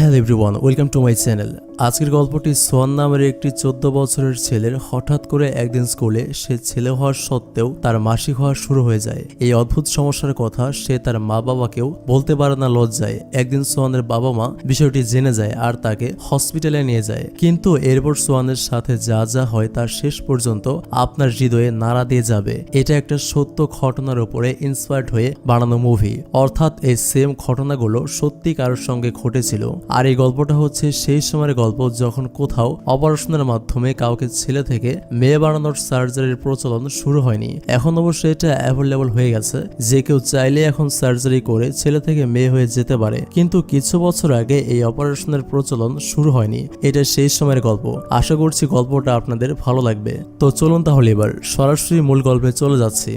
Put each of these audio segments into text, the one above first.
Hello everyone, welcome to my channel. আজকের গল্পটি Schwann নামের একটি 14 বছরের ছেলের হঠাৎ করে একদিন স্কুলে সে ছেলে হওয়ার সত্ত্বেও তার মাসিক হওয়া শুরু হয়ে যায়। এই অদ্ভুত সমস্যার কথা সে তার মা বাবাকেও বলতে পারে না লজ্জায়। একদিন সোয়ানের বাবা মা বিষয়টি জেনে যায় আর তাকে হসপিটালে নিয়ে যায়। কিন্তু এরপর সোয়ানের সাথে যা যা হয় তার শেষ পর্যন্ত আপনার হৃদয়ে নাড়া দিয়ে যাবে। এটা একটা সত্য ঘটনার উপরে ইন্সপায়ার্ড হয়ে বানানো মুভি, অর্থাৎ এই সেম ঘটনাগুলো সত্যি কারোর সঙ্গে ঘটেছিল। আর এই গল্পটা হচ্ছে সেই সময়ের গল্প যখন কোথাও অপারেশনের মাধ্যমে কাউকে ছেলে থেকে মেয়ে বানানোর সার্জারির প্রচলন শুরু হয়নি। এখন অবশ্য এটা অ্যাভেলেবল হয়ে গেছে, যে কেউ চাইলে এখন সার্জারি করে ছেলে থেকে মেয়ে হয়ে যেতে পারে। কিন্তু কিছু বছর আগে এই অপারেশনের প্রচলন শুরু হয়নি। এটা সেই সময়ের গল্প। আশা করছি গল্পটা আপনাদের ভালো লাগবে। তো চলুন তাহলে এবার সরাসরি মূল গল্পে চলে যাচ্ছি।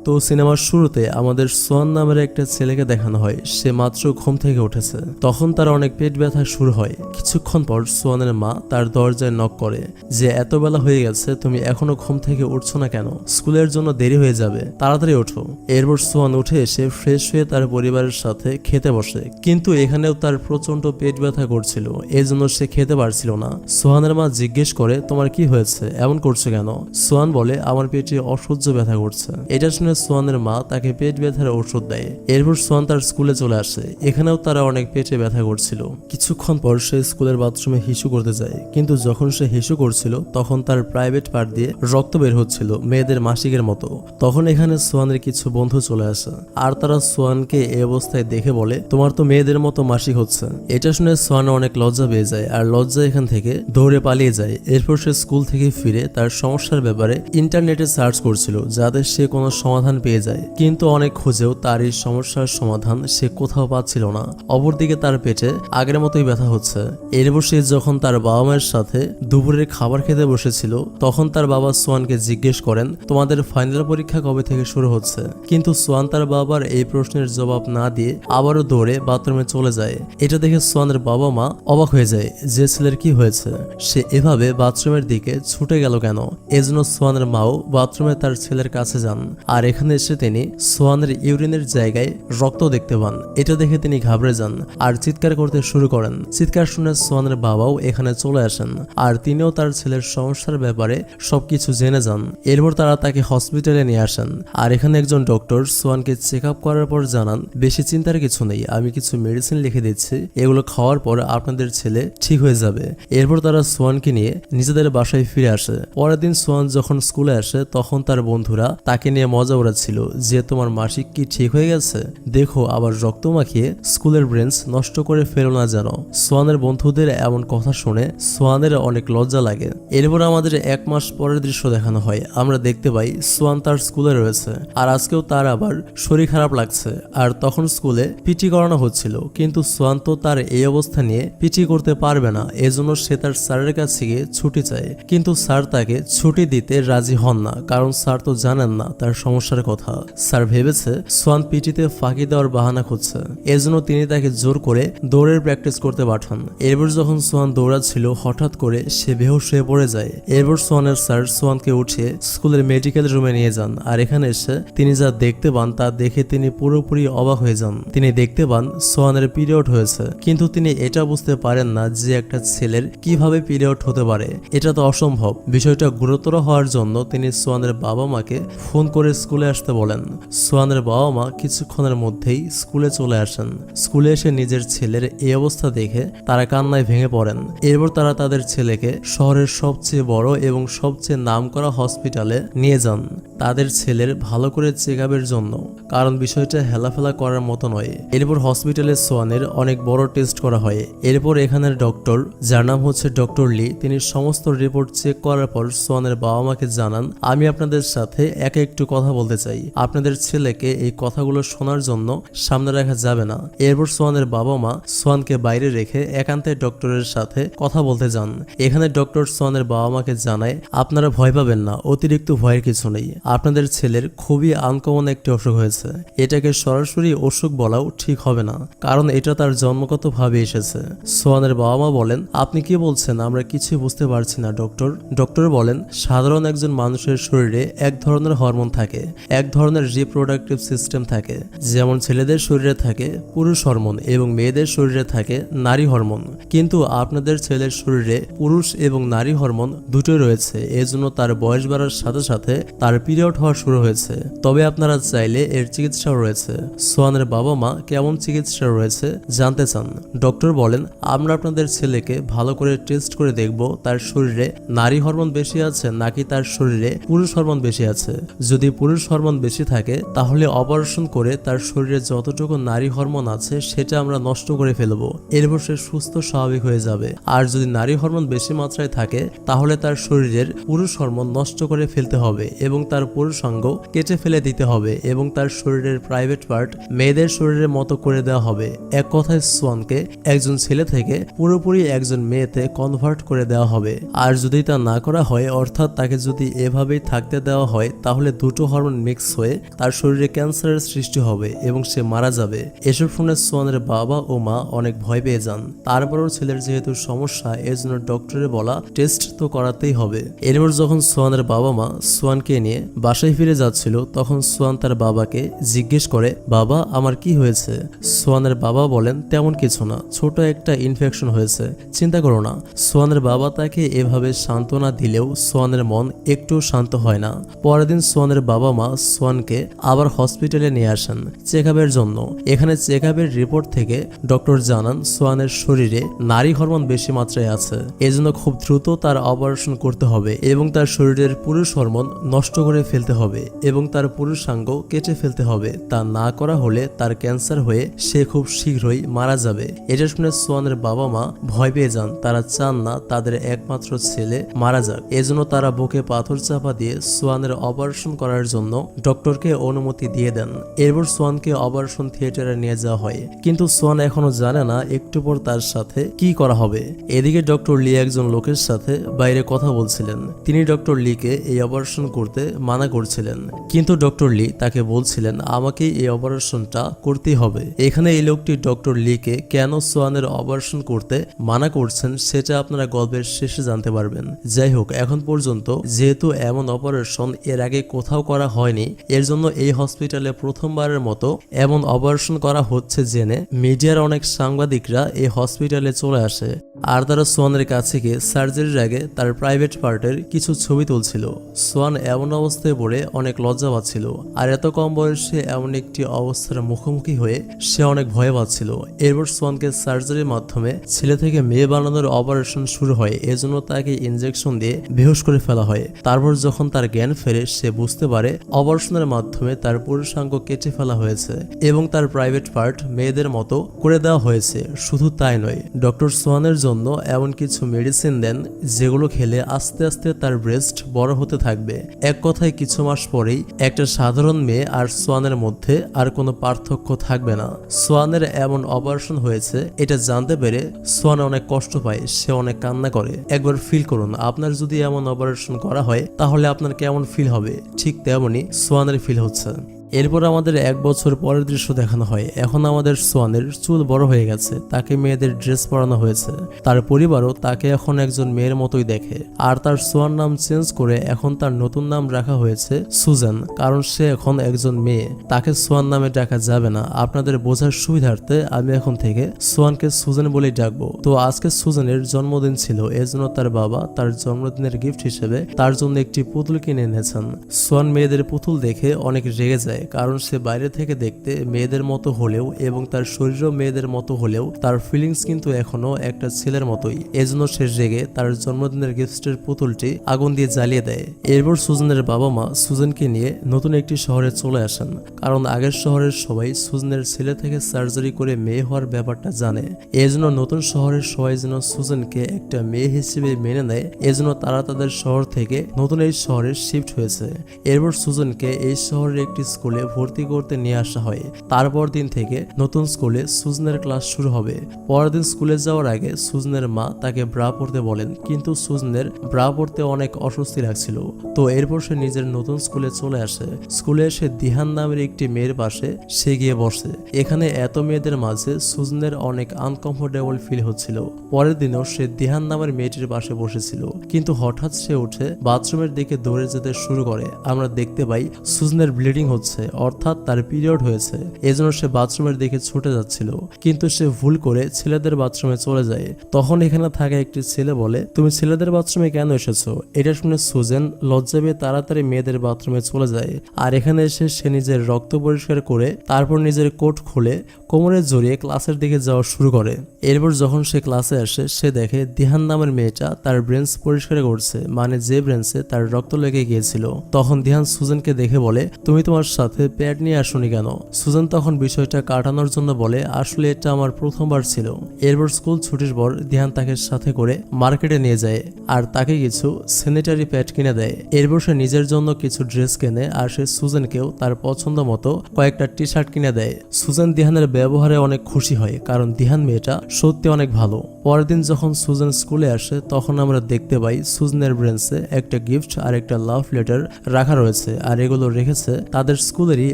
তো সিনেমার শুরুতে আমাদের সোয়ান নামের একটা ছেলেকে দেখানো হয়। সে মাত্র ঘুম থেকে উঠেছে। তখন তার অনেক পেট ব্যথা শুরু হয়। কিছুক্ষণ পর সোয়ানের মা তার দরজায় নক করে যে এত বেলা হয়ে গেছে, তুমি এখনো ঘুম থেকে উঠছো না কেন? স্কুলের জন্য দেরি হয়ে যাবে, তাড়াতাড়ি ওঠো। এরপর সোয়ান উঠে এসে ফ্রেশ হয়ে তার পরিবারের সাথে খেতে বসে। কিন্তু এখানেও তার প্রচন্ড পেট ব্যথা করছিল, এজন্য সে খেতে পারছিল না। সোয়ানের মা জিজ্ঞেস করে, তোমার কি হয়েছে, এমন করছো কেন? সোয়ান বলে, আমার পেটে অসহ্য ব্যথা করছে। এটা শুনে সোয়ানের মা তাকে পেট ব্যথার ওষুধ দেয়। এরপর সোয়ান তার স্কুলে চলে আসে। এখানেও তারা অনেক পেটে ব্যথা করছিল। কিছুক্ষণ পর সে স্কুলের বাথরুমে হিসু করতে যায়। কিন্তু যখন সে হিসু করছিল তখন তার প্রাইভেট পার্ট দিয়ে রক্ত বের হচ্ছিল, মেয়েদের মাসিকের মতো। তখন এখানে সোয়ানের কিছু বন্ধু চলে আসে আর তারা সোয়ানকে এই অবস্থায় দেখে বলে, তোমার তো মেয়েদের মতো মাসিক হচ্ছে। এটা শুনে সোয়ান অনেক লজ্জা পেয়ে যায় আর লজ্জা এখান থেকে দৌড়ে পালিয়ে যায়। এরপর সে স্কুল থেকে ফিরে তার সমস্যার ব্যাপারে ইন্টারনেটে সার্চ করছিল যাতে সে কোনো সমাধান পেয়ে যায়। কিন্তু অনেক খুঁজেও তার এই সমস্যার সমাধান সে কোথাও পাচ্ছিল না। অপরদিকে তার পেটে আগের মতোই ব্যথা হচ্ছে। এরপর সে যখন তার বাবা মায়ের সাথে দুপুরের খাবার খেতে বসেছিল তখন তার বাবা সোয়ানকে জিজ্ঞেস করেন, তোমাদের ফাইনাল পরীক্ষা কবে থেকে শুরু হচ্ছে? কিন্তু সোয়ান তার বাবার এই প্রশ্নের জবাব না দিয়ে আবারও দৌড়ে বাথরুমে চলে যায়। এটা দেখে সোয়ানের বাবা মা অবাক হয়ে যায় যে ছেলের কি হয়েছে, সে এভাবে বাথরুমের দিকে ছুটে গেল কেন। এজন্য সোয়ানের মাও বাথরুমে তার ছেলের কাছে যান আর এখানে এসে তিনি সোয়ানের ইউরিনের জায়গায় রক্ত দেখতে পান। এটা দেখে তিনি ঘাবড়ে যান আর চিৎকার করতে শুরু করেন। চিৎকার শুনে সোয়ানের বাবাও এখানে চলে আসেন আর তিনিও তার ছেলের সমস্যার ব্যাপারে সবকিছু জেনে যান। এরপর তারা তাকে হসপিটালে নিয়ে আসেন আর এখানে একজন ডক্টর সোয়ানকে চেক আপ করার পর জানান, বেশি চিন্তার কিছু নেই, আমি কিছু মেডিসিন লিখে দিচ্ছি, এগুলো খাওয়ার পর আপনাদের ছেলে ঠিক হয়ে যাবে। এরপর তারা সোয়ানকে নিয়ে নিজেদের বাসায় ফিরে আসে। পরের দিন সোয়ান যখন স্কুলে আসে তখন তার বন্ধুরা তাকে নিয়ে মজা উড়াচ্ছিল যে তোমার মাসিক কি ঠিক হয়ে গেছে, দেখো আবার রক্ত মাখিয়ে স্কুলের ব্রেঞ্চ নষ্ট করে ফেলো না যেন। সোয়ানের বন্ধুদের এমন কথা শুনে সোয়ানের অনেক লজ্জা লাগে। এরপর আমাদের 1 মাস পরের দৃশ্য দেখানো হয়। আমরা দেখতে পাই সোয়ান তার স্কুলে রয়েছে আর আজকেও তার আবার শরীর খারাপ লাগছে আর তখন স্কুলে পিটি করানো হচ্ছিল। কিন্তু সোয়ান তো তার এই অবস্থা নিয়ে পিটি করতে পারবে না, এজন্য সে তার স্যারের কাছে গিয়ে ছুটি চায়। কিন্তু স্যার তাকে ছুটি দিতে রাজি হন না, কারণ স্যার তো জানেন না তার সমস্যার কথা। স্যার ভেবেছে সোয়ান পিটিতে ফাঁকি দেওয়ার বাহানা খুঁজছে, এজন্য তিনি তাকে জোর করে দৌড়ের প্র্যাকটিস করতে পাঠান। এরপর যখন সোয়ান দৌড়াচ্ছিল হঠাৎ করে সে বেহুশ হয়ে পড়ে যায়। এরপর সোয়ানের স্যার সোয়ানকে উঠিয়ে স্কুলের মেডিকেল রুমে নিয়ে যান আর এখানে এসে তিনি যা দেখতে পান তা দেখে তিনি পুরোপুরি অবাক হয়ে যান। তিনি দেখতে পান সোয়ানের পিরিয়ড হয়েছে, কিন্তু তিনি এটা বুঝতে পারেন না যে একটা ছেলের কিভাবে পিরিয়ড হতে পারে। এটা তো অসম্ভব। বিষয়টা গুরুতর হওয়ার জন্য তিনি সোয়ানের বাবা মাকে ফোন করে স্কুলে আসতে বলেন। সোয়ানের বাবা মা কিছুক্ষণের মধ্যেই স্কুলে চলে আসেন। স্কুলে এসে নিজের ছেলের এই অবস্থা দেখে তারা কান্নায় ভেঙে পড়েন। এরপর তারা তাদের ছেলেকে শহরের সবচেয়ে বড় এবং সবচেয়ে নামকরা হসপিটালে নিয়ে যান তাদের ছেলের ভালো করে চেক আপের জন্য, কারণ বিষয়টা হেলাফেলা করার মতো নয়। এরপর হসপিটালে সোয়ানের অনেক বড় টেস্ট করা হয়। এরপর এখানের ডক্টর, যার নাম হচ্ছে ডক্টর লি, তিনি সমস্ত রিপোর্ট চেক করার পর সোয়ানের বাবা মাকে জানান, আমি আপনাদের সাথে একে একটু কথা বলতে চাই, আপনাদের ছেলেকে এই কথাগুলো শোনার জন্য সামনে রাখা যাবে না। এরপর সোয়ানের বাবা মা সোয়ানকে বাইরে রেখে একান্তে ডক্টরের সাথে কথা বলতে যান। এখানে ডক্টর সোয়ানের বাবা মাকে জানায়, আপনারা ভয় পাবেন না, অতিরিক্ত ভয়ের কিছু নেই, আপনাদের ছেলের খুবই আনকমন একটি অসুখ হয়েছে। এটাকে সরাসরি অসুখ বলাও ঠিক হবে না, কারণ এটা তার জন্মগতভাবে এসেছে। সোয়ানের বাবা মা বলেন, আপনি কি বলছেন, আমরা কিছুই বুঝতে পারছি না ডক্টর। ডক্টর বলেন, সাধারণ একজন মানুষের শরীরে এক ধরনের হরমোন থাকে, এক ধরনের রিপ্রোডাক্টিভ সিস্টেম থাকে, যেমন ছেলেদের শরীরে থাকে পুরুষ হরমোন এবং মেয়েদের শরীরে থাকে নারী হরমোন। কিন্তু আপনাদের ছেলের শরীরে পুরুষ এবং নারী হরমোন দুটোই রয়েছে, এজন্য তার বয়স বাড়ার সাথে সাথে তার পিরিয়ড হওয়া শুরু হয়েছে। তবে আপনারা চাইলে এর চিকিৎসাও রয়েছে। সোয়ানের বাবা মা কেমন চিকিৎসা রয়েছে জানতে চান? ডক্টর বলেন, আমরা আপনাদের ছেলেকে ভালো করে টেস্ট করে দেখব তার শরীরে নারী হরমোন বেশি আছে নাকি তার শরীরে পুরুষ হরমোন বেশি আছে। যদি পুরুষ হরমোন বেশি থাকে তাহলে অপারেশন করে তার শরীরে যতটুকু নারী হরমোন আছে সেটা আমরা নষ্ট করে ফেলবো, এরপর সে সুস্থ স্বাভাবিক হয়ে যাবে। আর যদি নারী হরমোন বেশি মাত্রায় থাকে তাহলে তার শরীরের পুরুষ হরমোন নষ্ট করে ফেলতে হবে এবং তার পুরুষাঙ্গ কেটে ফেলে দিতে হবে এবং তার শরীরের প্রাইভেট পার্ট মেয়েদের শরীরের মতো করে দেওয়া হবে। এক কথায় সোয়ানকে একজন ছেলে থেকে পুরোপুরি একজন মেয়েতে কনভার্ট করে দেওয়া হবে। আর যদি তা না করা হয়, অর্থাৎ তাকে যদি এভাবেই থাকতে দেওয়া হয়, তাহলে দুটো হরমোন মিক্স হয়ে তার শরীরে ক্যান্সারের সৃষ্টি হবে এবং সে মারা যাবে। এসব শুনে সোয়ানের বাবা ও মা অনেক ভয় পেয়ে যান। তারপরও ছেলের যেহেতু সমস্যা, এজন্য ডক্টরের বলা টেস্ট তো করাতেই হবে। এরপর যখন সোয়ানের বাবা মা সোয়ানকে নিয়ে বাসায় ফিরে যাচ্ছিল, তখন সোয়ান তার বাবাকে জিজ্ঞেস করে, বাবা আমার কি হয়েছে? সোয়ানের বাবা বলেন, তেমন কিছু না, ছোট একটা ইনফেকশন হয়েছে, চিন্তা করো না। সোয়ানের বাবা তাকে এভাবে সান্ত্বনা দিলেও সোয়ানের মন একটু শান্ত হয় না। পরের দিন সোয়ানের বাবা মা সোয়ানকে আবার হসপিটালে নিয়ে আসেন চেকআপের জন্য। এখানে চেকআপের রিপোর্ট থেকে ডক্টর জানান সোয়ানের শরীরে নারী হরমোন বেশি মাত্রায় আছে, এজন্য খুব দ্রুত তার অপারেশন করতে হবে এবং তার শরীরের পুরুষ হরমোন নষ্ট করে ফেলতে হবে এবং তার পুরুষাঙ্গ কেটে ফেলতে হবে। তা না করা হলে তার ক্যান্সার হয়ে সে খুব শীঘ্রই মারা যাবে। এটা শুনে সোয়ানের বাবা মা ভয় পেয়ে যান। তারা চান না তাদের একমাত্র ছেলে মারা যাক, এজন্য তারা বুকে পাথর চাপা দিয়ে সোয়ানের অপারেশন করার জন্য ডক্টরকে অনুমতি দিয়ে দেন। এরপর সোয়ানকে অপারেশন থিয়েটারে নিয়ে যাওয়া হয়, কিন্তু সোয়ান এখনো জানে না একটু পর তার সাথে কি করা হবে। এদিকে ডক্টর লি একজন লোকের সাথে বাইরে কথা বলছিলেন। তিনি ডক্টর লিকে এই অপারেশন করতে মানা করছিলেন, কিন্তু ডক্টর লি তাকে বলছিলেন আমাকে এই অপারেশনটা করতেই হবে। এখানে এই লোকটি ডক্টর লিকে কেন সোয়ানের অপারেশন করতে মানা করছেন সেটা আপনারা গল্পের শেষে জানতে পারবেন। যাই হোক, এখন পর্যন্ত যেহেতু এমন অপারেশন এর আগে কোথাও করা হয়নি, এর জন্য এই হসপিটালে প্রথমবারের মতো এমন অপারেশন করা হচ্ছে জেনে মিডিয়ার অনেক সাংবাদিকরা এই হসপিটালে চলে আসে। আর তারা সোয়ানের কাছে গিয়ে সার্জারির আগে তার প্রাইভেট পার্টের কিছু ছবি তুলছিল। সোয়ান এমন অবস্থায় পড়ে অনেক লজ্জা পাচ্ছিল, আর এত কম বয়সে এমন একটি অবস্থার মুখোমুখি হয়ে সে অনেক ভয় পাচ্ছিল। এরপর সোয়ানকে সার্জারির মাধ্যমে ছেলে থেকে মেয়ে বানানোর অপারেশন শুরু হয়, এজন্য তাকে ইনজেকশন দিয়ে বেহুশ করে ফেলা হয়। তারপর যখন তার জ্ঞান ফেরে সে বুঝতে পারে অপারেশনের মাধ্যমে তার পুরুষাঙ্গ কেটে ফেলা হয়েছে এবং তার প্রাইভেট পার্ট মেয়েদের মতো করে দেওয়া হয়েছে। শুধু তাই নয়, ডক্টর সোয়ানের জন্য এমন কিছু মেডিসিন দেন যেগুলো খেলে আস্তে আস্তে তার ব্রেস্ট বড় হতে থাকবে। এক কথায় কিছু মাস পরেই একটা সাধারণ মেয়ে আর সোয়ানের মধ্যে আর কোনো পার্থক্য থাকবে না। সোয়ানের এমন অপারেশন হয়েছে এটা জানতে পেরে সোয়ান অনেক কষ্ট পায়, সে অনেক কান্না করে। একবার ফিল করুন, আপনার যদি এমন অপারেশন করা হয় তাহলে আপনার কেমন ফিল হবে। ঠিক তেমনই সোয়ানের ফিল হচ্ছে। এরপর আমাদের 1 বছর পরের দৃশ্য দেখানো হয়। এখন আমাদের সোয়ানের চুল বড় হয়ে গেছে, তাকে মেয়েদের ড্রেস পরানো হয়েছে। তার পরিবারও তাকে এখন একজন মেয়ের মতোই দেখে, আর তার সোয়ান নাম চেঞ্জ করে এখন তার নতুন নাম রাখা হয়েছে সুজান, কারণ সে এখন একজন মেয়ে। তাকে সোয়ান নামে ডাকা যাবে না। আপনাদের বোঝার সুবিধার্থে আমি এখন থেকে সোয়ানকে সুজান বলেই ডাকবো। তো আজকে সুজানের জন্মদিন ছিল, এজন্য তার বাবা তার জন্মদিনের গিফট হিসেবে তার জন্য একটি পুতুল কিনে এনেছেন। সোয়ান মেয়েদের পুতুল দেখে অনেক রেগে যায়, কারণ সে বাইরে থেকে দেখতে মেয়েদের মতো হলেও এবং তার শরীরও মেয়েদের মতো হলেও তার ফিলিংস কিন্তু এখনো একটা ছেলের মতোই। এজন্য সে রেগে তার জন্মদিনের গিফটের পুতুলটি আগুন দিয়ে জ্বালিয়ে দেয়। এরপর সুজানের বাবা মা সুজানকে নিয়ে নতুন একটি শহরে চলে আসেন, কারণ আগের শহরের সবাই সুজানের ছেলে থেকে সার্জারি করে মেয়ে হওয়ার ব্যাপারটা জানে। এজন্য নতুন শহরের সবাই যেন সুজানকে একটা মেয়ে হিসেবে মেনে নেয়, এজন্য তারা তাদের শহর থেকে নতুন এই শহরে শিফট হয়েছে। এরপর সুজানকে এই শহরের একটি স্কুল স্কুলে ভর্তি করতে নিয়ে আসা হয়। তারপর দিন থেকে নতুন স্কুলে সুজনের ক্লাস শুরু হবে। পরের দিন স্কুলে যাওয়ার আগে সুজনের মা তাকে ব্রা পরতে বলেন, কিন্তু সুজনের ব্রা পরতে অনেক অস্বস্তি লাগছিল। তো এরপর সে নিজের নতুন স্কুলে চলে আসে। স্কুলে এসে দিহান নামের একটি মেয়ের পাশে সে গিয়ে বসে। এখানে এত মেয়েদের মাঝে সুজনের অনেক আনকমফোর্টেবল ফিল হচ্ছিল। পরের দিনও সে দিহান নামের মেয়েটির পাশে বসেছিল, কিন্তু হঠাৎ সে উঠে বাথরুমের দিকে দৌড়ে যেতে শুরু করে। আমরা দেখতে পাই সুজনের ব্লিডিং হচ্ছে, অর্থাৎ তার পিরিয়ড হয়েছে। এজন্য সে বাথরুমের দিকে ছুটে যাচ্ছিল, কিন্তু সে ভুল করে ছেলেদের বাথরুমে চলে যায়। তখন এখানে থাকা একটি ছেলে বলে, তুমি ছেলেদের বাথরুমে কেন এসেছো? এটা শুনে সুজেন লজ্জা পেয়ে তাড়াতাড়ি মেয়েদের বাথরুমে চলে যায়। আর এখানে এসে সে নিজের রক্ত পরিষ্কার করে তারপর নিজের কোট খুলে কোমরে জড়িয়ে ক্লাসের দিকে যাওয়া শুরু করে। এরপর যখন সে ক্লাসে আসে সে দেখে দিহান নামের মেয়েটা তার ব্রেঞ্চ পরিষ্কার করছে, মানে যে ব্রেঞ্চে তার রক্ত লেগে গিয়েছিল। তখন দিহান সুজেনকে দেখে বলে, তুমি তোমার সাথে প্যাড নিয়ে আসোনি কেন? সুজেন তখন বিষয়টা কাটানোর জন্য বলে, আসলে এটা আমার প্রথমবার ছিল। এরপর স্কুল ছুটির পর দিহান তাকে সাথে করে মার্কেটে নিয়ে যায় আর তাকে কিছু স্যানিটারি প্যাড কিনে দেয়। এরপর সে নিজের জন্য কিছু ড্রেস কেনে আর সে সুজেনকেও তার পছন্দ মতো কয়েকটা টি শার্ট কিনে দেয়। সুজেন দিহানের ব্যবহারে অনেক খুশি হয়, কারণ দিহান মেয়েটা সত্যি অনেক ভালো। পরের দিন যখন সুজেন স্কুলে আসে তখন আমরা দেখতে পাই সুজনের ব্রেঞ্চে একটা গিফট আর একটা লাভ লেটার রাখা রয়েছে, আর এগুলো রেখেছে তাদের স্কুলেরই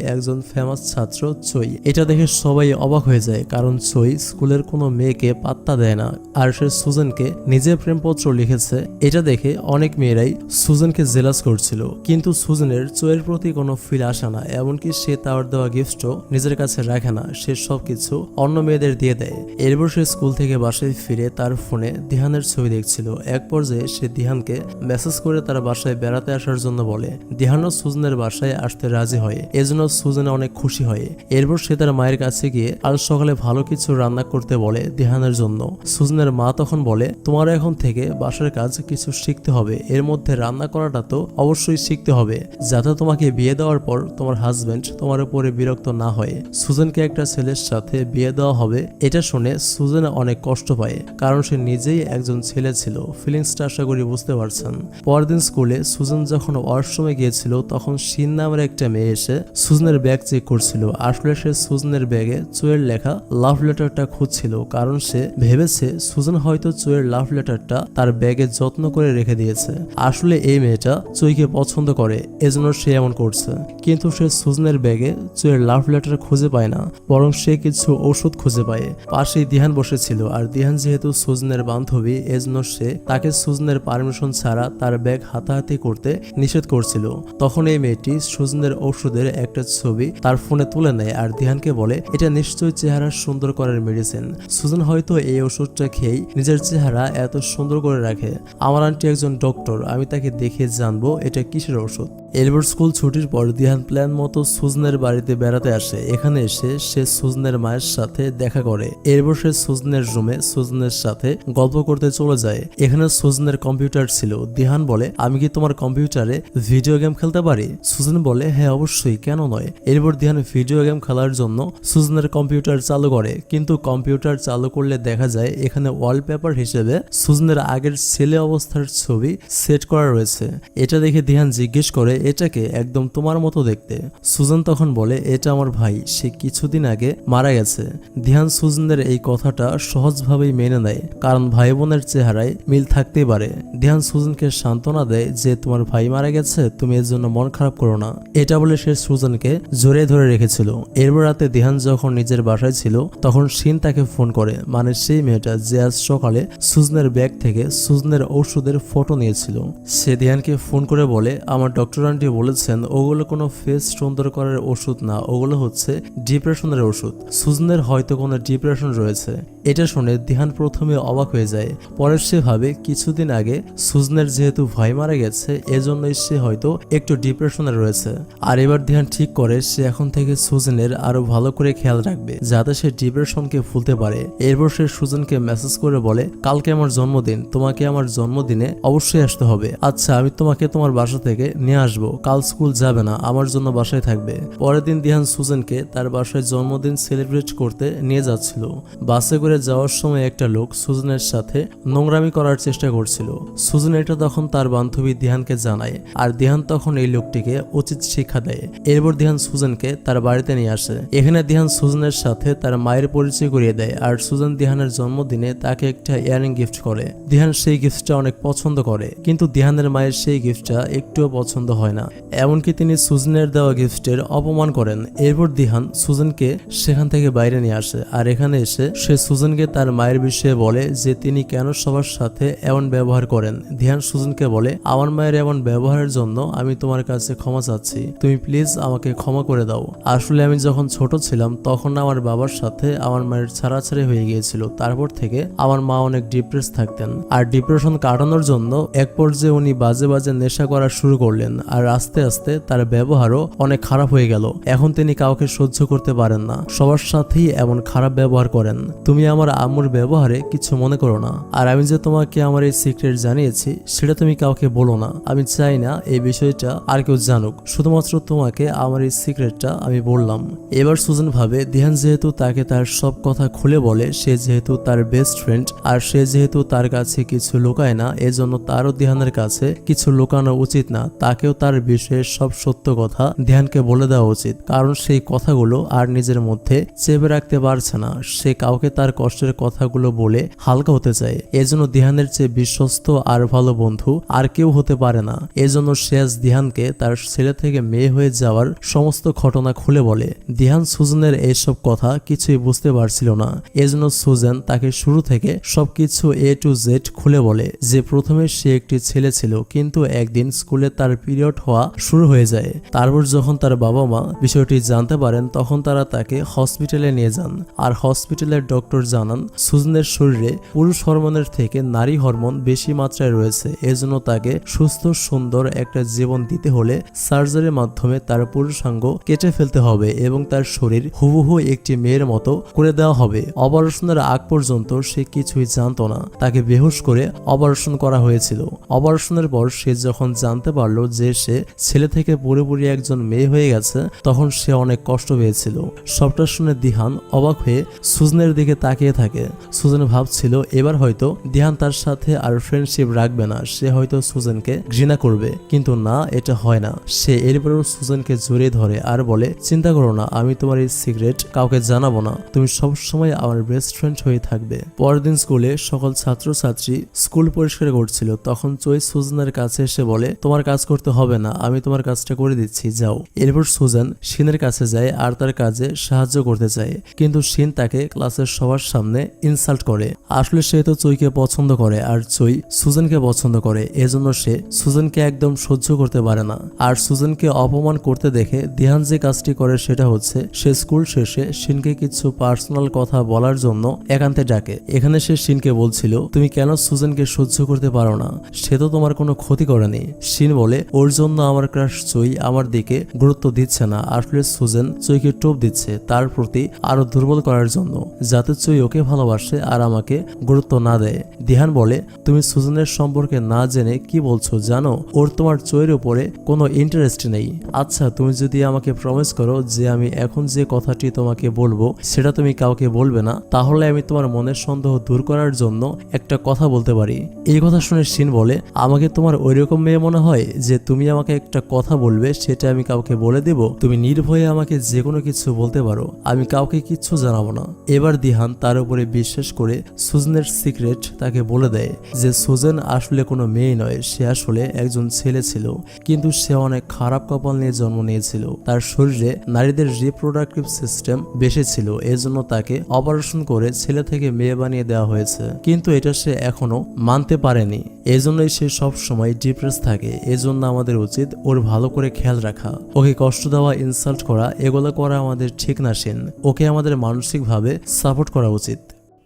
একজন ফেমাস ছাত্র চই। এটা দেখে সবাই অবাক হয়ে যায়, কারণ চই স্কুলের কোনো মেয়েকে পাত্তা দেয় না, আর সে সুজেনকে নিজে প্রেমপত্র লিখেছে। এটা দেখে অনেক মেয়েরাই সুজেনকে জেলাস করছিল, কিন্তু সুজেনের চইয়ের প্রতি কোনো ফিল আসে না। এমনকি সে তার দেওয়া গিফটও নিজের কাছে রাখে না, সে সবকিছু অন্য মেয়েদের দিয়ে দেয়। এরপর সে স্কুল থেকে বাসায় ফিরে তার ফোনে দিহানের ছবি দেখছিল। এক পর্যায়ে সে দিহানকে মেসেজ করে তার বাসায় বেড়াতে আসার জন্য বলে। দিহানও সুজনের বাসায় আসতে রাজি হয়, এজন্য সুজনে অনেক খুশি হয়। এরপর সে তার মায়ের কাছে গিয়ে আজ সকালে ভালো কিছু রান্না করতে বলে দিহানের জন্য। সুজনের মা তখন বলে, তোমার এখন থেকে বাসার কাজ কিছু শিখতে হবে, এর মধ্যে রান্না করাটা তো অবশ্যই শিখতে হবে, যাতে তোমাকে বিয়ে দেওয়ার পর তোমার হাজবেন্ড তোমার উপরে বিরক্ত না হয়। সুজেনকে একটা ছেলের সাথে বিয়ে দেওয়া হবে, এটা শুনে সুজেন অনেক কষ্ট পায়, কারণ সে নিজেই একজন ছেলে ছিল। ফিলিংসটা আশা করি বুঝতে পারছেন। পরদিন স্কুলে সুজেন যখন ওয়াশরুমে গিয়েছিল তখন শিন নামের একটা মেয়ে এসে সুজনের ব্যাগ চেক করছিল। আসলে সে সুজনের ব্যাগে চুয়ের লেখা লাভ লেটারটা খুঁজছিল, কারণ সে ভেবেছে সুজেন হয়তো চুয়ের লাভ লেটারটা তার ব্যাগে যত্ন করে রেখে দিয়েছে। আসলে এই মেয়েটা চুইকে পছন্দ করে, এজন্য সে এমন করছে। কিন্তু সে সুজনের ব্যাগে চুয়ের লাভ লেটার খুঁজে পায় না, বরং সে কিছু ওষুধ খুঁজে পায়। পাশেই দিহান বসেছিল, আর দিহান যেহেতু সুজনের বান্ধবী এজন্য সে তাকে সুজনের পারমিশন ছাড়া তার ব্যাগ হাতাহাতি করতে নিষেধ করছিল। তখন এই মেয়েটি সুজনের ওষুধের একটা ছবি তার ফোনে তুলে নেয় আর দিহানকে বলে, এটা নিশ্চয়ই চেহারা সুন্দর করার মেডিসিন। সুজন হয়তো এই ওষুধটা খেয়েই নিজের চেহারা এত সুন্দর করে রাখে। আমার আন্টি একজন ডক্টর, আমি তাকে দেখে জানবো এটা কিসের ওষুধ। এরপর স্কুল ছুটির পর দিহান প্ল্যান মতো সুজনের বাড়িতে বেড়াতে আসে। এখানে এসে সে সুজনের মায়ের সাথে দেখা করে। এরপর সে সুজনের রুমে সুজনের সাথে গল্প করতে চলে যায়। এখানে সুজনের কম্পিউটার ছিল। দিহান বলে, আমি কি তোমার কম্পিউটারে ভিডিও গেম খেলতে পারি? সুজন বলে, হ্যাঁ অবশ্যই, কেন নয়। এরপর দিহান ভিডিও গেম খেলার জন্য সুজনের কম্পিউটার চালু করে, কিন্তু কম্পিউটার চালু করলে দেখা যায় এখানে ওয়ালপেপার হিসেবে সুজনের আগের ছেলে অবস্থার ছবি সেট করা রয়েছে। এটা দেখে দিহান জিজ্ঞেস করে, এটাকে একদম তোমার মতো দেখতে। সুজন তখন বলে, এটা আমার ভাই, সে কিছুদিন আগে মারা গেছে। দিহান সুজনের এই কথাটা সহজভাবেই মেনে নেয়, কারণ ভাই বোনের চেহারায় মিল থাকতেই পারে। দিহান সুজনকে সান্ত্বনা দেয় যে তোমার ভাই মারা গেছে, তুমি এর জন্য মন খারাপ করো না। এটা বলে সে সুজনকে জোরে ধরে রেখেছিল। এরপর রাতে দিহান যখন নিজের বাসায় ছিল তখন শিন তাকে ফোন করে, মানে সেই মেয়েটা যে আজ সকালে সুজনের ব্যাগ থেকে সুজনের ওষুধের ফটো নিয়েছিল। সে দিহানকে ফোন করে বলে, আমার ডক্টর আন্টি বলেছেন ওগুলো কোনো ফেস সুন্দর করার ওষুধ না, ওগুলো হচ্ছে ডিপ্রেশনের ওষুধ। সুজনের হয়তো কোনো ডিপ্রেশন রয়েছে। এটা শুনে দিহান প্রথমে অবাক হয়ে যায়, পরে সে ভাবে কিছুদিন আগে সুজনের যেহেতু ভাই মারা গেছে এজন্যই সে হয়তো একটু ডিপ্রেশনে রয়েছে। আর এবার দিহান ঠিক করে সে এখন থেকে সুজনের আরো ভালো করে খেয়াল রাখবে, যাতে সে ডিপ্রেশনকে ভুলতে পারে। এরপর সে সুজনকে মেসেজ করে বলে, কালকে আমার জন্মদিন, তোমাকে আমার জন্মদিনে অবশ্যই আসতে হবে। আচ্ছা, আমি তোমাকে তোমার বাসা থেকে নিয়ে আসবো। আসবো, কাল স্কুল যাবে না, আমার জন্য বাসায় থাকবে। পরের দিন দিহান সুজেনকে তার বাসায় জন্মদিন সেলিব্রেট করতে নিয়ে যাচ্ছিল। বাসে করে যাওয়ার সময় একটা লোক সুজেনের সাথে নোংরামি করার চেষ্টা করছিল। সুজেন এটা তখন তার বান্ধবী দিহানকে জানায়, আর দিহান তখন এই লোকটিকে উচিত শিক্ষা দেয়। এরপর দিহান সুজেনকে তার বাড়িতে নিয়ে আসে। এখানে দিহান সুজেনের সাথে তার মায়ের পরিচয় করিয়ে দেয়, আর সুজেন দিহানের জন্মদিনে তাকে একটা ইয়ারিং গিফট করে। দিহান সেই গিফটটা অনেক পছন্দ করে, কিন্তু দিহানের মায়ের সেই গিফটটা একটুও পছন্দ হয় না। এমনকি তিনি সুজেনের দেওয়া গিফটের অপমান করেন। এরপর দিহান সুজেনকে সেখান থেকে বাইরে নিয়ে আসে, আর এখানে এসে সে সুজেনকে তার মায়ের বিষয়ে বলে যে তিনি কেন সবার সাথে এমন ব্যবহার করেন। দিহান সুজেনকে বলে, আমার মায়ের এমন ব্যবহারের জন্য আমি তোমার কাছে ক্ষমা চাচ্ছি, তুমি প্লিজ আমাকে ক্ষমা করে দাও। আসলে আমি যখন ছোট ছিলাম তখন আমার বাবার সাথে আমার মায়ের ছাড়াছাড়ি হয়ে গিয়েছিল। তারপর থেকে আমার মা অনেক ডিপ্রেস থাকতেন, আর ডিপ্রেশন কাটানোর জন্য এক পর্যায়ে উনি বাজে বাজে নেশা করা শুরু করলেন, আর আস্তে আস্তে তার ব্যবহারও অনেক খারাপ হয়ে গেল। এখন তিনি কাউকে সহ্য করতে পারেন না, সবার সাথেই এমন খারাপ ব্যবহার করেন। তুমি আমার আম্মুর ব্যবহারে কিছু মনে করো না, আর আমি যে তোমাকে আমার এই সিক্রেট জানিয়েছি সেটা তুমি কাউকে বলো না। আমি চাই না এই বিষয়টা আর কেউ জানুক, শুধুমাত্র তোমাকে আমার এই সিক্রেটটা আমি বললাম। এবার সুজেন ভাবে দিহান যেহেতু তাকে তার সব কথা খুলে বলে, সে যেহেতু তার বেস্ট ফ্রেন্ড, আর সে যেহেতু তার কাছে কিছু লুকায় না, এজন্য তারও দিহানের কাছে কিছু লুকানো উচিত না। তাকেও তার বিষয়ে সব সত্য কথা দিহানকে বলে দেওয়া উচিত, কারণ সেই কথাগুলো আর নিজের মধ্যে চেপে রাখতে পারছে না। সে কাউকে তার কষ্টের কথাগুলো বলে হালকা হতে চায়। এজন্য দিহানের চেয়ে বিশ্বস্ত আর ভালো বন্ধু আর কেউ হতে পারে না। এজন্য সে আজ দিহানকে তার ছেলে থেকে মেয়ে হয়ে যাওয়ার সমস্ত ঘটনা খুলে বলে। দিহান সুজেনের এইসব কথা কিছুই বুঝতে পারছিল না, এজন্য সুজেন তাকে শুরু থেকে সবকিছু A to Z খুলে বলে যে প্রথমে সে একটি ছেলে ছিল, কিন্তু একদিন স্কুলে তার পিরিয়ড হওয়া শুরু হয়ে যায়। তারপর যখন তার বাবা মা বিষয়টি জানতে পারেন তখন তারা তাকে হসপিটালে নিয়ে যান, আর হসপিটালের ডক্টর জানান সুজেনের শরীরে পুরুষ হরমোনের থেকে নারী হরমোন বেশি মাত্রায় রয়েছে। এজন্য তাকে সুস্থ সুন্দর একটা জীবন দিতে হলে সার্জারির মাধ্যমে তার পুরুষাঙ্গ কেটে ফেলতে হবে এবং তার শরীর হুবহু একটি মেয়ের মতো করে দেওয়া হবে। অপারেশনের আগ পর্যন্ত সে কিছুই জানতো না, তাকে বেহুশ করে অপারেশন করা হয়েছিল। অপারেশনের পর সে যখন জানতে পারলো যে সে ছেলে থেকে পুরোপুরি একজন মেয়ে হয়ে গেছে, তখন সে অনেক কষ্ট পেয়েছিল। সবটা শুনে দিহান অবাক হয়ে সুজেনের দিকে তাকিয়ে থাকে। সুজেন ভাবছিল এবার হয়তো দিহান তার সাথে আর ফ্রেন্ডশিপ রাখবে না, সে হয়তো সুজেনকে ঘৃণা করবে, কিন্তু না, এটা হয় না। সে এরপরেও সুজেনকে জড়িয়ে ধরে আর বলে, চিন্তা করো না, আমি তোমার এই সিক্রেট কাউকে জানাবো না, তুমি সবসময় আমার বেস্ট ফ্রেন্ড হয়ে থাকবে। পরের দিন স্কুলে সকল ছাত্রছাত্রী স্কুল পরিষ্কার করছিল, তখন চই সুজেনের কাছে এসে বলে, তোমার কাজ করতে হবে না, আমি তোমার কাজটা করে দিচ্ছি, যাও। এরপর সুজেন শিনের কাছে যায় আর তার কাজে সাহায্য করতে চায়, কিন্তু শিন তাকে ক্লাসের সবার সামনে ইনসাল্ট করে। আসলে সে তো চইকে পছন্দ করে, আর চই সুজেনকে পছন্দ করে, এজন্য সে সুজেনকে একদম সহ্য করতে পারে না। আর সুজেনকে অপমান করতে দেখে দিহান যে কাজটি করে সেটা হচ্ছে সে স্কুল শেষে শিনকে কিছু পার্সোনাল কথা বলার জন্য একান্তে ডাকে। এখানে সে শিনকে বলছিল, তুমি কেন সুজেনকে সহ্য করতে পারো না, সে তো তোমার কোনো ক্ষতি করেনি। শিন বলে, ওর জন্য আমার ক্রাশ চই আমার দিকে গুরুত্ব দিচ্ছে না। আসলে সুজেন চইকে টোপ দিচ্ছে তার প্রতি আরো দুর্বল করার জন্য, যাতে চই ওকে ভালোবাসে আর আমাকে গুরুত্ব না দেয়। দিহান বলে, তুমি সুজেনের সম্পর্কে না জেনে কি বলছো জানো, ওর তোমার চইয়ের উপরে কোনো ইন্টারেস্ট নেই। আচ্ছা, তুমি যদি আমাকে প্রমিস করো যে আমি এখন যে কথাটি তোমাকে বলবো সেটা তুমি কাউকে বলবে না, তাহলে আমি তোমার মনের সন্দেহ দূর করার জন্য একটা কথা বলতে পারি। এই কথা শুনে শিন বলে, আমাকে তোমার ওইরকম মেয়ে মনে হয় যে তুমি আমাকে একটা কথা বলবে সেটা আমি কাউকে বলে দেব? তুমি নির্ভয়ে আমাকে যে কোনো কিছু বলতে পারো, আমি কাউকে কিচ্ছু জানাবো না। এবার দিহান তার উপরে বিশ্বাস করে সুজেনের সিক্রেট তাকে বলে দেয় যে সুজেন আসলে কোনো মেয়ে নয়, সে আসলে একজন ছেলে ছিল, কিন্তু সে অনেক খারাপ কপাল নিয়ে জন্ম নিয়েছিল। তার শরীরে নারীদের রিপ্রোডাক্টিভ সিস্টেম বেশি ছিল, এজন্য তাকে অপারেশন করে ছেলে থেকে মেয়ে বানিয়ে দেওয়া হয়েছে, কিন্তু এটা সে এখনো মানতে পারেনি। এজন্যই সে সব সময় ডিপ্রেস থাকে। এজন্য আমাদের উচিত ওর ভালো করে খেয়াল রাখা, ওকে কষ্ট দেওয়া, ইনসাল্ট করা, এগুলো করা আমাদের ঠিক না শিন। ওকে আমাদের মানসিকভাবে সাপোর্ট করা উচিত।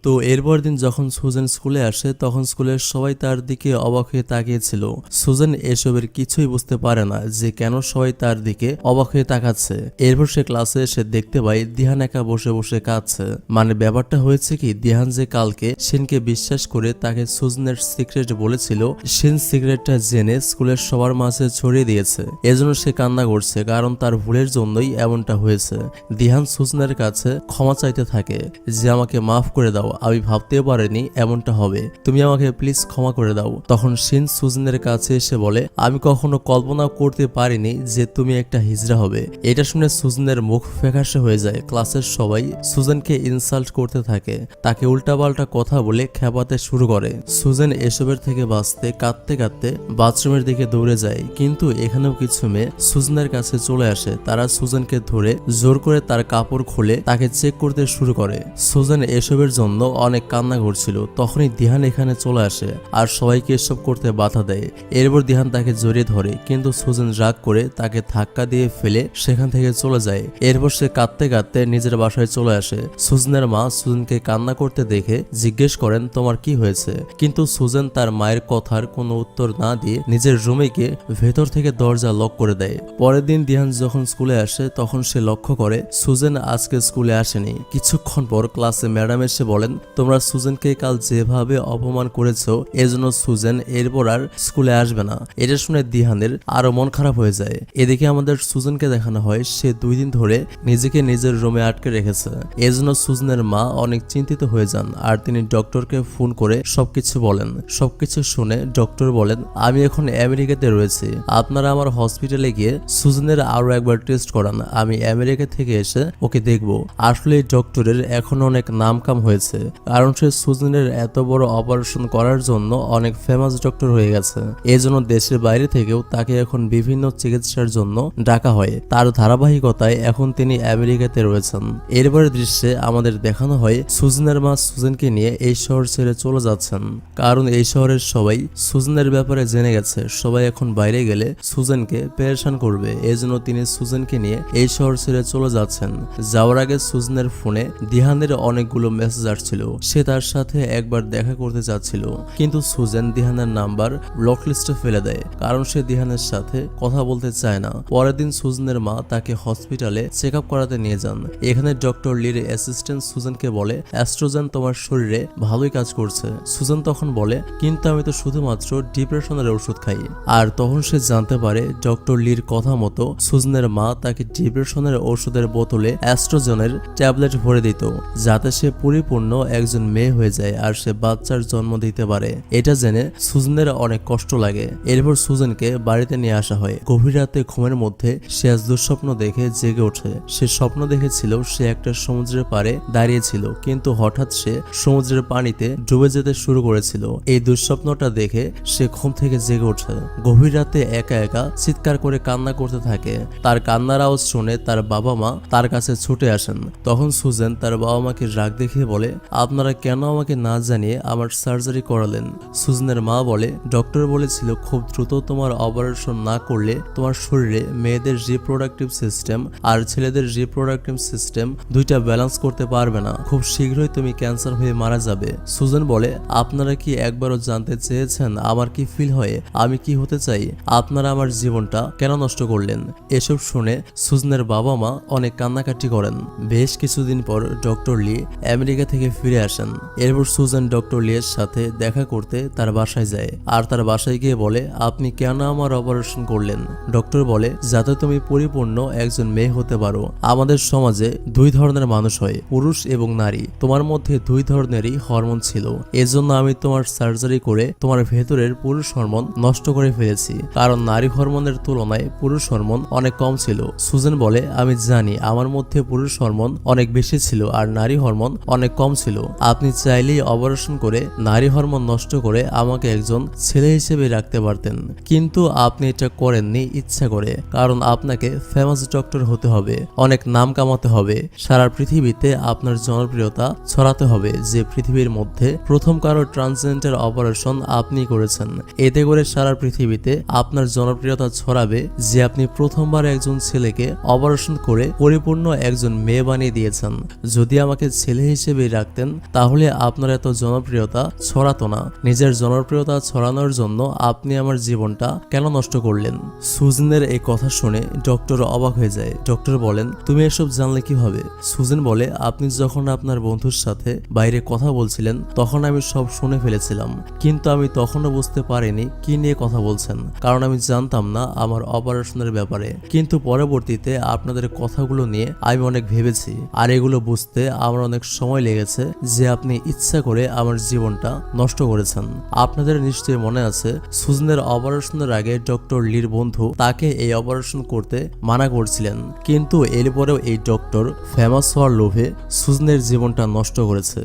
তো এরপর দিন যখন সুজেন স্কুলে আসে তখন স্কুলের সবাই তার দিকে অবাক হয়ে তাকিয়েছিল। সুজেন এসবের কিছুই বুঝতে পারে না যে কেন সবাই তার দিকে অবাক হয়ে তাকাচ্ছে। এরপর সে ক্লাসে এসে দেখতে পায় দিহান একা বসে বসে কাঁদছে। মানে ব্যাপারটা হয়েছে কি, দিহান যে কালকে শিনকে বিশ্বাস করে তাকে সুজনের সিক্রেট বলেছিল, শিন সিক্রেটটা জেনে স্কুলের সবার মাঝে ছড়িয়ে দিয়েছে। এজন্য সে কান্না করছে, কারণ তার ভুলের জন্যই এমনটা হয়েছে। দিহান সুজনের কাছে ক্ষমা চাইতে থাকে যে আমাকে মাফ করে দাও, আমি ভাবতেও পারিনি এমনটা হবে, তুমি আমাকে প্লিজ ক্ষমা করে দাও। তখন শিন সুজনের কাছে এসে বলে, আমি কখনো কল্পনা করতে পারিনি যে তুমি একটা হিজড়া হবে। এটা শুনে সুজনের মুখ ফ্যাকাশে হয়ে যায়। ক্লাসের সবাই সুজনকে ইনসাল্ট করতে থাকে, তাকে উল্টাপাল্টা কথা বলে খেপাতে শুরু করে। সুজেন এসবের থেকে বাঁচতে কাঁদতে কাঁদতে বাথরুমের দিকে দৌড়ে যায়, কিন্তু এখানেও কিছু মেয়ে সুজনের কাছে চলে আসে। তারা সুজনকে ধরে জোর করে তার কাপড় খুলে তাকে চেক করতে শুরু করে। সুজেন এসবের জন্য অনেক কান্না করছিল। তখনই দিহান এখানে চলে আসে আর সবাইকে এসব করতে বাধা দেয়। এরপর দিহান তাকে জড়িয়ে ধরে, কিন্তু সুজেন রাগ করে তাকে ধাক্কা দিয়ে ফেলে সেখান থেকে চলে যায়। এরপর সে কাঁদতে কাঁদতে নিজের বাসায় চলে আসে। সুজনের মা সুজনকে কান্না করতে দেখে জিজ্ঞেস করেন, তোমার কি হয়েছে? কিন্তু সুজেন তার মায়ের কথার কোনো উত্তর না দিয়ে নিজের রুমে গিয়ে ভেতর থেকে দরজা লক করে দেয়। পরের দিন দিহান যখন স্কুলে আসে তখন সে লক্ষ্য করে সুজেন আজকে স্কুলে আসেনি। কিছুক্ষণ পর ক্লাসে ম্যাডাম এসে বলেন, তোমরা সুজেনকে কাল যেভাবে অপমান করেছো এজন্য সুজেন এরপর আর স্কুলে আসবে না। এটা শুনে দিহানের আরো মন খারাপ হয়ে যায়। এদিকে আমাদের সুজেনকে দেখানো হয় সে 2 দিন ধরে নিজেকে নিজের রুমে আটকে রেখেছে। এজন্য সুজনের মা অনেক চিন্তিত হয়ে যান আর তিনি ডক্টরকে ফোন করে সবকিছু বলেন। সবকিছু শুনে ডক্টর বলেন, আমি এখন আমেরিকাতে রয়েছি, আপনারা আমার হসপিটালে গিয়ে সুজনের আরো একবার টেস্ট করান, আমি আমেরিকা থেকে এসে ওকে দেখব। আসলে ডক্টরের এখন অনেক নাম কাম হয়েছে, কারণ সে সুজনের এত বড় অপারেশন করার জন্য অনেক ফেমাস ডক্টর হয়ে গেছে। এজন্য দেশের বাইরে থেকেও তাকে এখন বিভিন্ন চিকিৎসার জন্য ডাকা হয়। তার ধারাবাহিকতায় এখন তিনি আমেরিকাতে রয়েছেন। এরপরের দৃশ্যে আমাদের দেখানো হয় সুজনের মা সুজনকে নিয়ে এই শহর ছেড়ে চলে যাচ্ছেন, কারণ এই শহরের সবাই সুজনের ব্যাপারে জেনে গেছে। সবাই এখন বাইরে গেলে সুজনকে পেরেশান করবে, এজন্য তিনি সুজনকে নিয়ে এই শহর ছেড়ে চলে যাচ্ছেন। যাওয়ার আগে সুজনের ফোনে দিহানের অনেকগুলো মেসেজ আসছিল, সে তার সাথে একবার দেখা করতে চাচ্ছিল, কিন্তু সুজেন দিহানের নাম্বার ব্লক লিস্টে ফেলে দেয়, কারণ সে দিহানের সাথে কথা বলতে চায় না। পরের দিন সুজনের মা তাকে হসপিটালে চেক আপ করাতে নিয়ে যান। এখানে ডক্টর লির অ্যাসিস্ট্যান্ট সুজনকে বলে, অ্যাস্ট্রোজেন তোমার শরীরে ভালোই কাজ করছে। সুজেন তখন বলে, কিন্তু আমি তো শুধুমাত্র ডিপ্রেশনের ওষুধ খাই। আর তখন সে জানতে পারে ডক্টর লির কথা মতো সুজনের মা তাকে ডিপ্রেশনের ওষুধের বোতলে অ্যাস্ট্রোজেনের ট্যাবলেট ভরে দিত, যাতে সে পরিপূর্ণ একজন মেয়ে হয়ে যায় আর সে বাচ্চার জন্ম দিতে পারে। এটা জেনে সুজনের অনেক কষ্ট লাগে। এরপর সুজনকে বাড়িতে নিয়ে আসা হয়। গভীর রাতে ঘুমের মধ্যে সে আজ দুঃস্বপ্ন দেখে জেগে ওঠে। সে স্বপ্ন দেখেছিল সে একটা সমুদ্রের পাড়ে দাঁড়িয়েছিল, কিন্তু হঠাৎ সে সমুদ্রের পানিতে ডুবে যেতে শুরু করেছিল। এই দুঃস্বপ্নটা দেখে সে ঘুম থেকে জেগে ওঠে। গভীর রাতে একা একা চিৎকার করে কান্না করতে থাকে। তার কান্নার আওয়াজ শুনে তার বাবা মা তার কাছে ছুটে আসেন। তখন সুজেন তার বাবা মাকে রাগ দেখিয়ে বলে, আপনারা কেন আমাকে না জানিয়ে আমার সার্জারি করালেন? সুজনের মা বলে, ডক্টর বলেছিল খুব দ্রুত তোমার অপারেশন না করলে তোমার শরীরে মেয়েদের রিপ্রোডাক্টিভ সিস্টেম আর ছেলেদের রিপ্রোডাক্টিভ সিস্টেম দুইটা ব্যালেন্স করতে পারবে না, খুব শীঘ্রই তুমি ক্যান্সার হয়ে মারা যাবে। সুজেন বলে, আপনারা কি একবারও জানতে চেয়েছেন আমার কি ফিল হয়, আমি কি হতে চাই? আপনারা আমার জীবনটা কেন নষ্ট করলেন? এসব শুনে সুজনের বাবা মা অনেক কান্নাকাটি করেন। বেশ কিছুদিন পর ডক্টর লি আমেরিকা থেকে ফিরে আসেন। এরপর সুজেন ডক্টর লি এর সাথে দেখা করতে তার বাসায় যায় আর তার বাসায় গিয়ে বলে, আপনি কেন আমার অপারেশন করলেন? ডক্টর বলে, যাতে তুমি পরিপূর্ণ একজন মেয়ে হতে পারো। আমাদের সমাজে 2 ধরনের মানুষ হয়, পুরুষ এবং নারী। তোমার মধ্যে 2 ধরনেরই হরমোন ছিল, এজন্য আমি তোমার সার্জারি করে তোমার ভেতরের পুরুষ হরমোন নষ্ট করে ফেলেছি, কারণ নারী হরমোনের তুলনায় পুরুষ হরমোন অনেক কম ছিল। সুজেন বলে, আমি জানি আমার মধ্যে পুরুষ হরমোন অনেক বেশি ছিল আর নারী হরমোন অনেক কম ছিল। আপনি চাইলেই অপারেশন করে নারী হরমোন নষ্ট করে আমাকে একজন ছেলে হিসেবে রাখতে পারতেন, কিন্তু আপনি এটা করেননি ইচ্ছা করে, কারণ আপনাকে ফেমাস ডক্টর হতে হবে, অনেক নাম কামাতে হবে, সারা পৃথিবীতে আপনার জনপ্রিয়তা ছড়াতে হবে যে পৃথিবীর মধ্যে প্রথম কারো ট্রান্সজেন্ডার অপারেশন আপনি করেছেন। এতে করে সারা পৃথিবীতে আপনার জনপ্রিয়তা ছড়াবে যে আপনি প্রথমবার একজন ছেলেকে অপারেশন করে পরিপূর্ণ একজন মেয়ে বানিয়ে দিয়েছেন। যদি আমাকে ছেলে হিসেবে রাখতেন রাখতেন তাহলে আপনার এত জনপ্রিয়তা ছড়াতো না। নিজের জনপ্রিয়তা ছড়ানোর জন্য আপনি আমার জীবনটা কেন নষ্ট করলেন? সুজনের এই কথা শুনে ডক্টর অবাক হয়ে যায়। ডক্টর বলেন, তুমি এসব জানলে কিভাবে? সুজেন বলে, আপনি যখন আপনার বন্ধুর সাথে বাইরে কথা বলছিলেন তখন আমি সব শুনে ফেলেছিলাম, কিন্তু আমি তখনও বুঝতে পারিনি কি নিয়ে কথা বলছেন, কারণ আমি জানতাম না আমার অপারেশনের ব্যাপারে। কিন্তু পরবর্তীতে আপনাদের কথাগুলো নিয়ে আমি অনেক ভেবেছি, আর এগুলো বুঝতে আমার অনেক সময় লেগেছে যে আপনি ইচ্ছা করে আমার জীবনটা নষ্ট করেছেন। আপনাদের নিশ্চয়ই মনে আছে, সুজনের অপারেশনের আগে ডক্টর লির বন্ধু তাকে এই অপারেশন করতে মানা করছিলেন, কিন্তু এরপরেও এই ডক্টর ফেমাস হওয়ার লোভে সুজনের জীবনটা নষ্ট করেছে।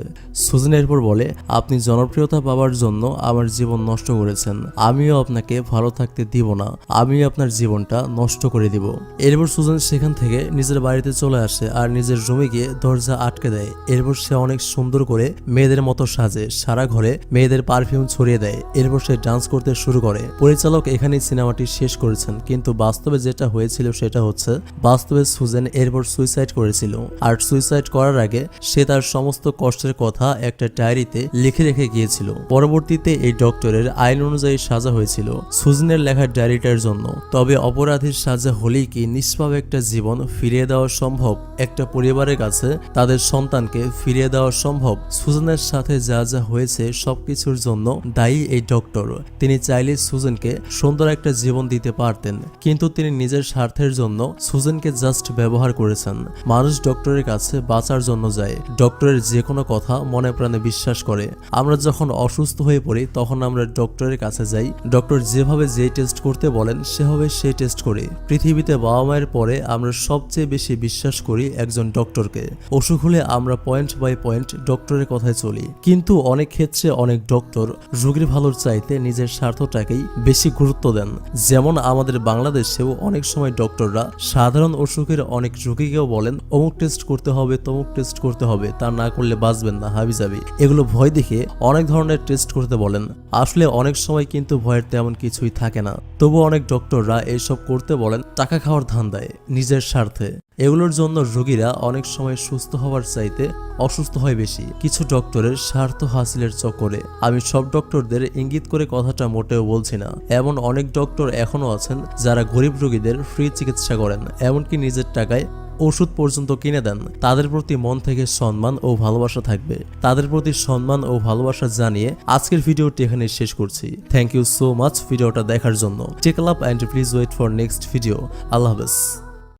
সুজন এরপর বলে, আপনি জনপ্রিয়তা পাওয়ার জন্য আমার জীবন নষ্ট করেছেন, আমিও আপনাকে ভালো থাকতে দিব না, আমিও আপনার জীবনটা নষ্ট করে দিব। এরপর সুজন সেখান থেকে নিজের বাড়িতে চলে আসে আর নিজের রুমে গিয়ে দরজা আটকে দেয়। এরপর সে অনেক সুন্দর করে মেয়েদের মতো সাজে, সারা ঘরে মেয়েদের পারফিউম ছড়িয়ে দেয়। এরপর সে ডান্স করতে শুরু করে। পরিচালক এখানেই সিনেমাটি শেষ করেছেন, কিন্তু বাস্তবে যেটা হয়েছিল সেটা হচ্ছে, বাস্তবে সুজেন এরপর সুইসাইড করেছিল, আর সুইসাইড করার আগে সে তার সমস্ত কষ্টের কথা একটা ডায়েরিতে লিখে রেখে গিয়েছিল। পরবর্তীতে এই ডক্টরের আইন অনুযায়ী সাজা হয়েছিল সুজনের লেখা ডায়েরিটার জন্য। তবে অপরাধীর সাজা হলেই কি নিষ্পাপ একটা জীবন ফিরিয়ে দেওয়া সম্ভব? একটা পরিবারের কাছে তাদের সন্তানকে ফিরিয়ে দেওয়া সম্ভব? সুজনের সাথে যা যা হয়েছে সবকিছুর জন্য দায়ী এই ডক্টর। তিনি চাইলে সুজনকে সুন্দর একটা জীবন দিতে পারতেন, কিন্তু তিনি নিজের স্বার্থের জন্য সুজনকে জাস্ট ব্যবহার করেছেন। মানুষ ডক্টরের কাছে বাঁচার জন্য যায়, ডক্টরের যে কোনো কথা মনে প্রাণে বিশ্বাস করে। আমরা যখন অসুস্থ হয়ে পড়ি তখন আমরা ডক্টরের কাছে যাই, ডক্টর যেভাবে যে টেস্ট করতে বলেন সেভাবে সেই টেস্ট করি। পৃথিবীতে বাবা মায়ের পরে আমরা সবচেয়ে বেশি বিশ্বাস করি একজন ডক্টরকে। অসুখ হলে আমরা পয়েন্ট বাই পয়েন্ট ডক্টরের কথায় চলি, কিন্তু অনেক ক্ষেত্রে অনেক ডক্টর রোগীর ভালোর চাইতে নিজের স্বার্থটাকেই বেশি গুরুত্ব দেন। যেমন আমাদের বাংলাদেশেও অনেক সময় ডক্টররা সাধারণ অসুখের অনেক রোগীকেও বলেন অমুক টেস্ট করতে হবে, তমুক টেস্ট করতে হবে, তা না করলে বাঁচবেন না, হাবিজাবি। এগুলো ভয় দেখে অনেক ধরনের টেস্ট করতে বলেন। আসলে অনেক সময় কিন্তু ভয়ের তেমন কিছুই থাকে না, তবু অনেক ডক্টররা এইসব করতে বলেন টাকা খাওয়ার ধান্দায়, নিজের স্বার্থে। এগুলোর জন্য রোগীরা অনেক সময় সুস্থ হওয়ার চাইতে অসুস্থ হয় বেশি, কিছু ডক্টরের স্বার্থ হাসিলের চক্করে। আমি সব ডক্টরদের ইঙ্গিত করে কথাটা মোটেও বলছি না। এমন অনেক ডক্টর এখনো আছেন যারা গরিব রোগীদের ফ্রি চিকিৎসা করেন, এমনকি নিজের টাকায় ওষুধ পর্যন্ত কিনে দেন। তাদের প্রতি মন থেকে সম্মান ও ভালোবাসা থাকবে। তাদের প্রতি সম্মান ও ভালোবাসা জানিয়ে আজকের ভিডিওটি এখানে শেষ করছি। থ্যাংক ইউ সো মাচ ভিডিওটা দেখার জন্য। Take love and please wait for next video. আল্লাহ হাফেজ।